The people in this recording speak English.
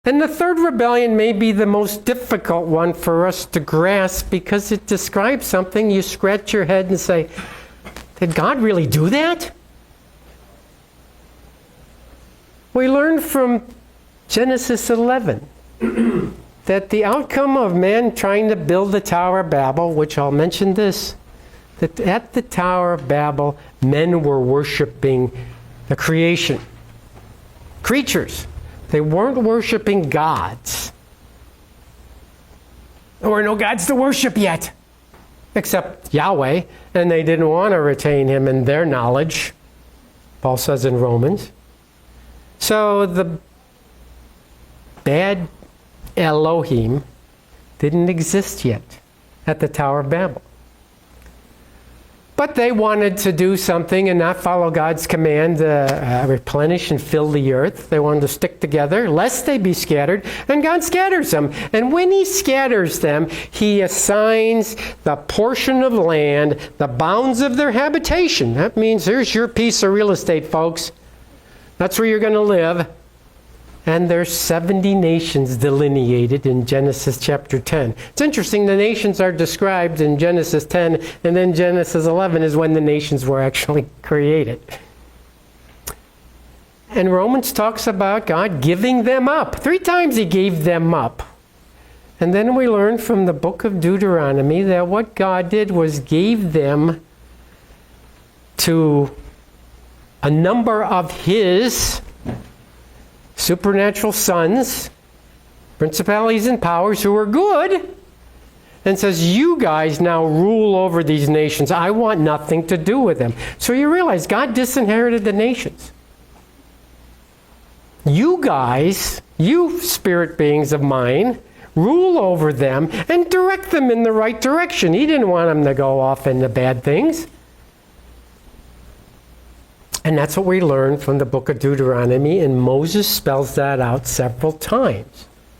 And the third rebellion may be the most difficult one for us to grasp because it describes something you scratch your head and say, did God really do that? We learn from Genesis 11 that the outcome of man trying to build the Tower of Babel, which I'll mention this, that at the Tower of Babel, men were worshiping the creation, creatures. They weren't worshiping gods. There were no gods to worship yet, except Yahweh, and they didn't want to retain him in their knowledge, Paul says in Romans. So the bad Elohim didn't exist yet at the Tower of Babel. But they wanted to do something and not follow God's command to replenish and fill the earth. They wanted to stick together, lest they be scattered. And God scatters them. And when he scatters them, he assigns the portion of land, the bounds of their habitation. That means here's your piece of real estate, folks. That's where you're going to live. And there's 70 nations delineated in Genesis chapter 10. It's interesting, the nations are described in Genesis 10, and then Genesis 11 is when the nations were actually created. And Romans talks about God giving them up. 3 times he gave them up. And then we learn from the book of Deuteronomy that what God did was gave them to a number of his supernatural sons, principalities and powers who are good, and says, you guys now rule over these nations. I want nothing to do with them. So you realize God disinherited the nations. You guys, you spirit beings of mine, rule over them and direct them in the right direction. He didn't want them to go off into bad things. And that's what we learn from the book of Deuteronomy, and Moses spells that out several times.